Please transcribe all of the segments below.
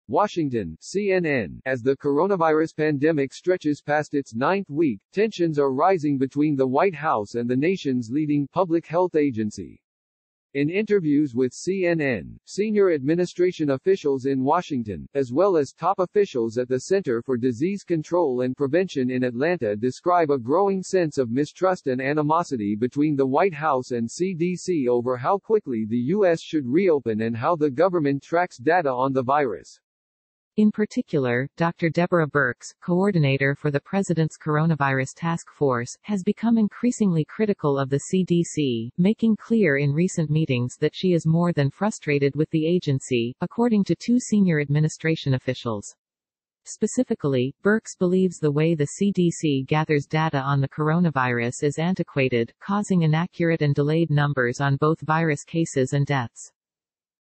Washington, CNN. As the coronavirus pandemic stretches past its ninth week, tensions are rising between the White House and the nation's leading public health agency. In interviews with CNN, senior administration officials in Washington, as well as top officials at the Center for Disease Control and Prevention in Atlanta, describe a growing sense of mistrust and animosity between the White House and CDC over how quickly the U.S. should reopen and how the government tracks data on the virus. In particular, Dr. Deborah Birx, coordinator for the President's Coronavirus Task Force, has become increasingly critical of the CDC, making clear in recent meetings that she is more than frustrated with the agency, according to two senior administration officials. Specifically, Birx believes the way the CDC gathers data on the coronavirus is antiquated, causing inaccurate and delayed numbers on both virus cases and deaths.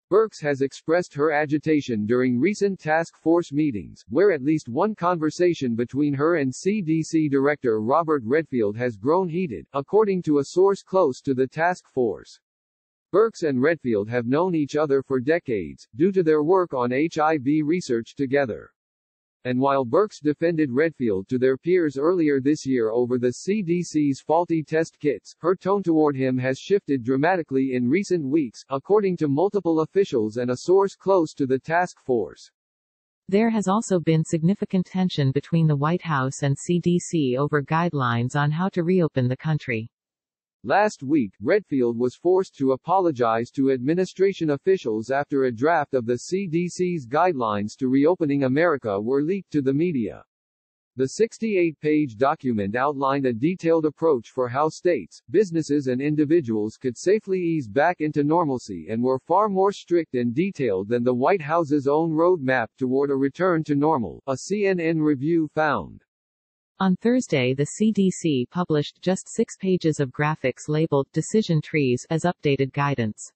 Birx has expressed her agitation during recent task force meetings, where at least one conversation between her and CDC Director Robert Redfield has grown heated, according to a source close to the task force. Birx and Redfield have known each other for decades, due to their work on HIV research together. And while Birx defended Redfield to their peers earlier this year over the CDC's faulty test kits, her tone toward him has shifted dramatically in recent weeks, according to multiple officials and a source close to the task force. There has also been significant tension between the White House and CDC over guidelines on how to reopen the country. Last week, Redfield was forced to apologize to administration officials after a draft of the CDC's guidelines to reopening America were leaked to the media. The 68-page document outlined a detailed approach for how states, businesses and individuals could safely ease back into normalcy and were far more strict and detailed than the White House's own roadmap toward a return to normal, a CNN review found. On Thursday, the CDC published just 6 pages of graphics labeled Decision Trees as updated guidance.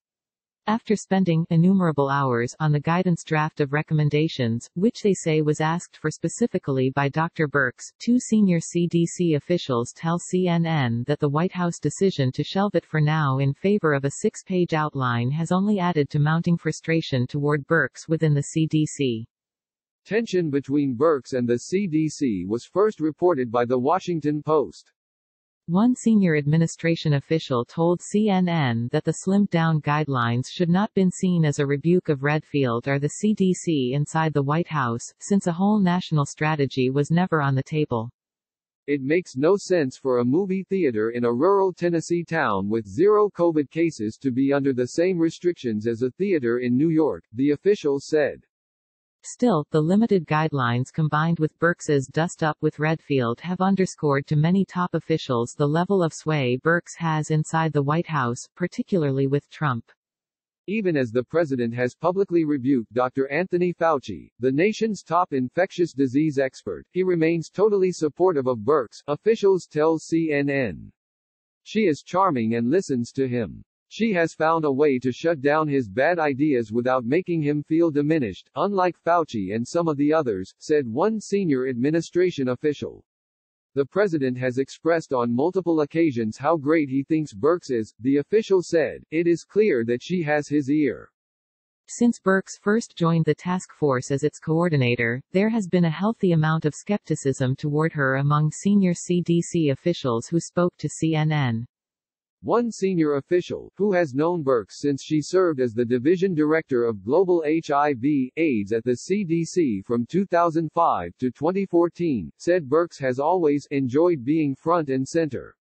After spending innumerable hours on the guidance draft of recommendations, which they say was asked for specifically by Dr. Birx, two senior CDC officials tell CNN that the White House decision to shelve it for now in favor of a 6-page outline has only added to mounting frustration toward Birx within the CDC. Tension between Birx and the CDC was first reported by The Washington Post. One senior administration official told CNN that the slimmed-down guidelines should not been seen as a rebuke of Redfield or the CDC inside the White House, since a whole national strategy was never on the table. It makes no sense for a movie theater in a rural Tennessee town with 0 COVID cases to be under the same restrictions as a theater in New York, the official said. Still, the limited guidelines combined with Birx's dust-up with Redfield have underscored to many top officials the level of sway Birx has inside the White House, particularly with Trump. Even as the president has publicly rebuked Dr. Anthony Fauci, the nation's top infectious disease expert, he remains totally supportive of Birx, officials tell CNN. She is charming and listens to him. She has found a way to shut down his bad ideas without making him feel diminished, unlike Fauci and some of the others, said one senior administration official. The president has expressed on multiple occasions how great he thinks Birx is, the official said. It is clear that she has his ear. Since Birx first joined the task force as its coordinator, there has been a healthy amount of skepticism toward her among senior CDC officials who spoke to CNN. One senior official, who has known Birx since she served as the division director of global HIV/AIDS at the CDC from 2005 to 2014, said Birx has always enjoyed being front and center.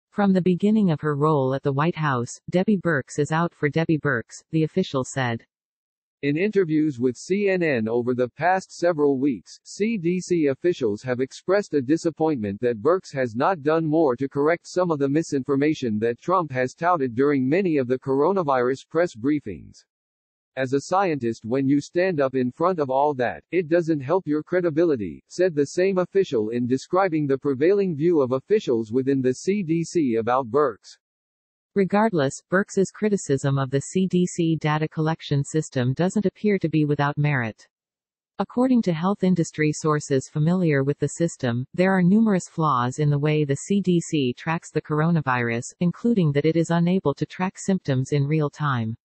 From the beginning of her role at the White House, Debbie Birx is out for Debbie Birx, the official said. In interviews with CNN over the past several weeks, CDC officials have expressed a disappointment that Birx has not done more to correct some of the misinformation that Trump has touted during many of the coronavirus press briefings. As a scientist, when you stand up in front of all that, it doesn't help your credibility, said the same official in describing the prevailing view of officials within the CDC about Birx. Regardless, Birx's criticism of the CDC data collection system doesn't appear to be without merit. According to health industry sources familiar with the system, there are numerous flaws in the way the CDC tracks the coronavirus, including that it is unable to track symptoms in real time.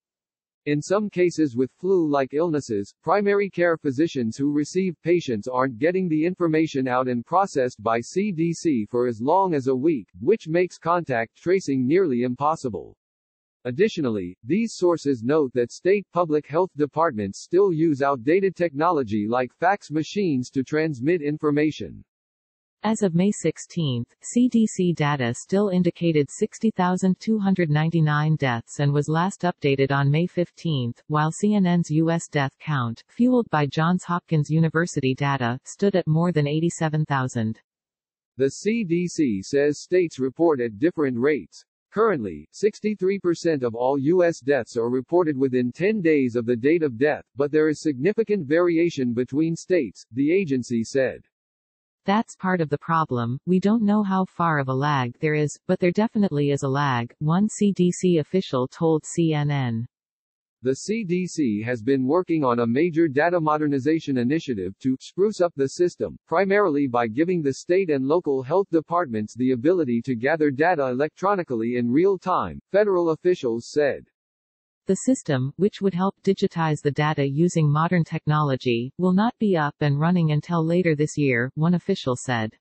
In some cases with flu-like illnesses, primary care physicians who receive patients aren't getting the information out and processed by CDC for as long as a week, which makes contact tracing nearly impossible. Additionally, these sources note that state public health departments still use outdated technology like fax machines to transmit information. As of May 16, CDC data still indicated 60,299 deaths and was last updated on May 15, while CNN's U.S. death count, fueled by Johns Hopkins University data, stood at more than 87,000. The CDC says states report at different rates. Currently, 63% of all U.S. deaths are reported within 10 days of the date of death, but there is significant variation between states, the agency said. That's part of the problem. We don't know how far of a lag there is, but there definitely is a lag, one CDC official told CNN. The CDC has been working on a major data modernization initiative to spruce up the system, primarily by giving the state and local health departments the ability to gather data electronically in real time, federal officials said. The system, which would help digitize the data using modern technology, will not be up and running until later this year, one official said.